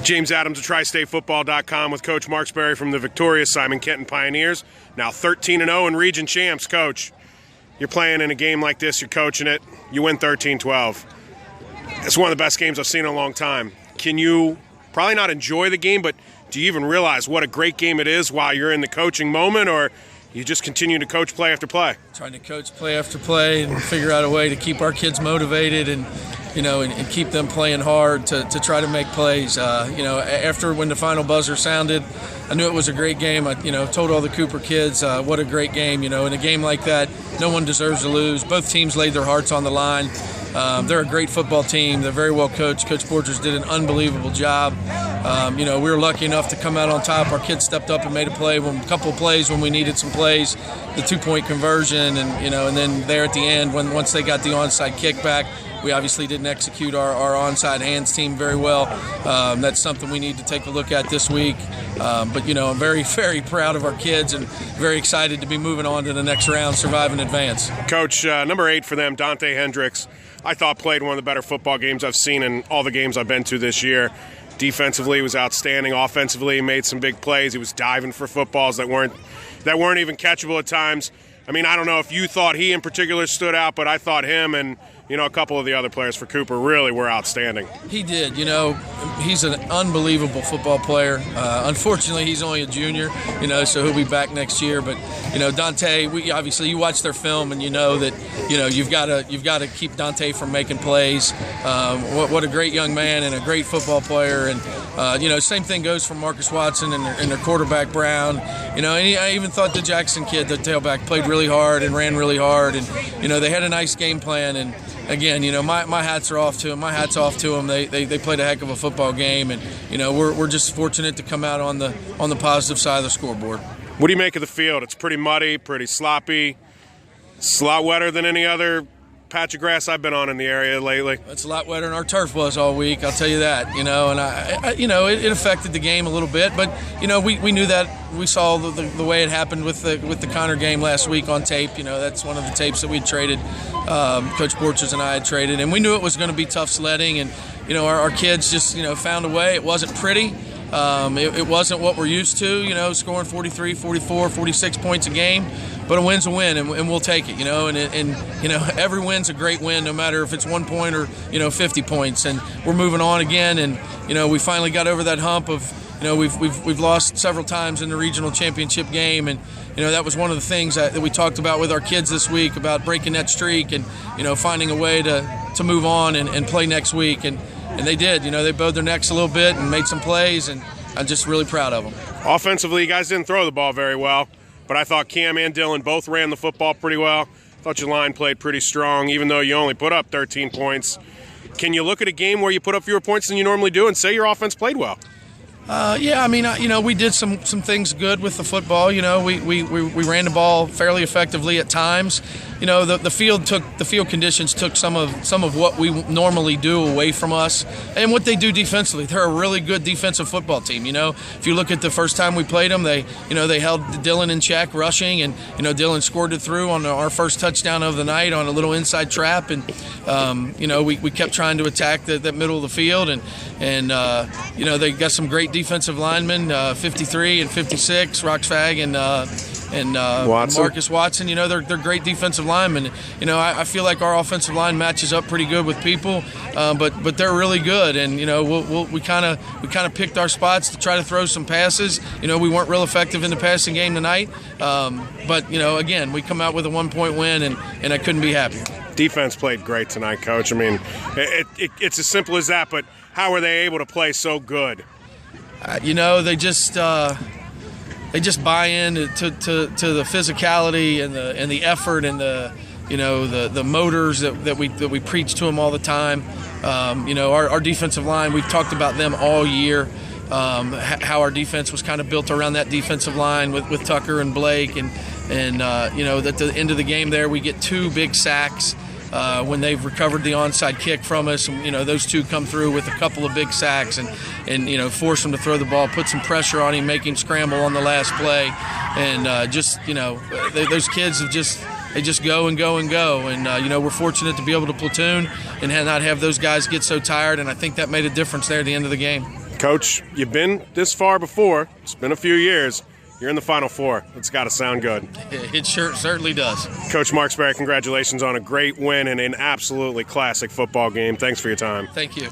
James Adams of tristatefootball.com with Coach Marksberry from the victorious Simon Kenton Pioneers. Now 13-0 in region champs, Coach. You're playing in a game like this, you're coaching it, you win 13-12. It's one of the best games I've seen in a long time. Can you probably not enjoy the game, but do you even realize what a great game it is while you're in the coaching moment, or you just continue to coach play after play? Trying to coach play after play and figure out a way to keep our kids motivated and keep them playing hard to try to make plays. After when the final buzzer sounded, I knew it was a great game. I told all the Cooper kids what a great game. In a game like that, no one deserves to lose. Both teams laid their hearts on the line. They're a great football team. They're very well coached. Coach Borgers did an unbelievable job. We were lucky enough to come out on top. Our kids stepped up and made a couple of plays when we needed some plays. The 2-point conversion, and then there at the end, once they got the onside kickback, we obviously didn't execute our onside hands team very well. That's something we need to take a look at this week. But I'm very, very proud of our kids and very excited to be moving on to the next round, survive and advance. Coach, number 8 for them, Dante Hendricks, I thought played one of the better football games I've seen in all the games I've been to this year. Defensively, he was outstanding. Offensively, he made some big plays. He was diving for footballs that weren't even catchable at times. I don't know if you thought he in particular stood out, but I thought him and a couple of the other players for Cooper really were outstanding. He did. He's an unbelievable football player. Unfortunately, he's only a junior, so he'll be back next year. But, Dante, you watch their film and you know that, you've got to keep Dante from making plays. What a great young man and a great football player. And, same thing goes for Marcus Watson and their quarterback Brown. And I even thought the Jackson kid, the tailback, played really hard and ran really hard. And, they had a nice game plan. And, again, my hats are off to them. My hat's off to them. They played a heck of a football game, and we're just fortunate to come out on the positive side of the scoreboard. What do you make of the field? It's pretty muddy, pretty sloppy. It's a lot wetter than any other patch of grass I've been on in the area lately. It's a lot wetter than our turf was all week, I'll tell you that. And it affected the game a little bit, but we knew that. We saw the way it happened with the Connor game last week on tape. That's one of the tapes that we'd traded. Coach Borchers and I had traded, and we knew it was going to be tough sledding. And our kids just found a way. It wasn't pretty. It wasn't what we're used to. Scoring 43, 44, 46 points a game. But a win's a win, and we'll take it, and every win's a great win, no matter if it's 1 point or 50 points. And we're moving on again, and we finally got over that hump of we've lost several times in the regional championship game, and that was one of the things that we talked about with our kids this week about breaking that streak and finding a way to move on and play next week, and they did. They bowed their necks a little bit and made some plays, and I'm just really proud of them. Offensively, you guys didn't throw the ball very well. But I thought Cam and Dylan both ran the football pretty well. I thought your line played pretty strong, even though you only put up 13 points. Can you look at a game where you put up fewer points than you normally do and say your offense played well? We did some things good with the football. We ran the ball fairly effectively at times. The field conditions took some of what we normally do away from us, and what they do defensively. They're a really good defensive football team. If you look at the first time we played them, they held Dylan in check rushing, and Dylan scored it through on our first touchdown of the night on a little inside trap, and we kept trying to attack that middle of the field, and they got some great defensive linemen, 53 and 56, Roxfag and Watson. Marcus Watson. They're great defensive linemen. I feel like our offensive line matches up pretty good with people, but they're really good, and we kind of picked our spots to try to throw some passes. We weren't real effective in the passing game tonight, but again, we come out with a 1-point win, and I couldn't be happier. Defense played great tonight, Coach. It's as simple as that, but how were they able to play so good? They just buy in to the physicality and the effort and the motors that we preach to them all the time. Our defensive line, we've talked about them all year. How our defense was kind of built around that defensive line with Tucker and Blake, and at the end of the game there we get 2 big sacks. When they've recovered the onside kick from us, and those 2 come through with a couple of big sacks and force them to throw the ball, put some pressure on him, make him scramble on the last play, and those kids have just go and go and go, and we're fortunate to be able to platoon and not have those guys get so tired, and I think that made a difference there at the end of the game. Coach, you've been this far before. It's been a few years. You're in the Final Four. It's got to sound good. It certainly does. Coach Marksberry, congratulations on a great win and an absolutely classic football game. Thanks for your time. Thank you.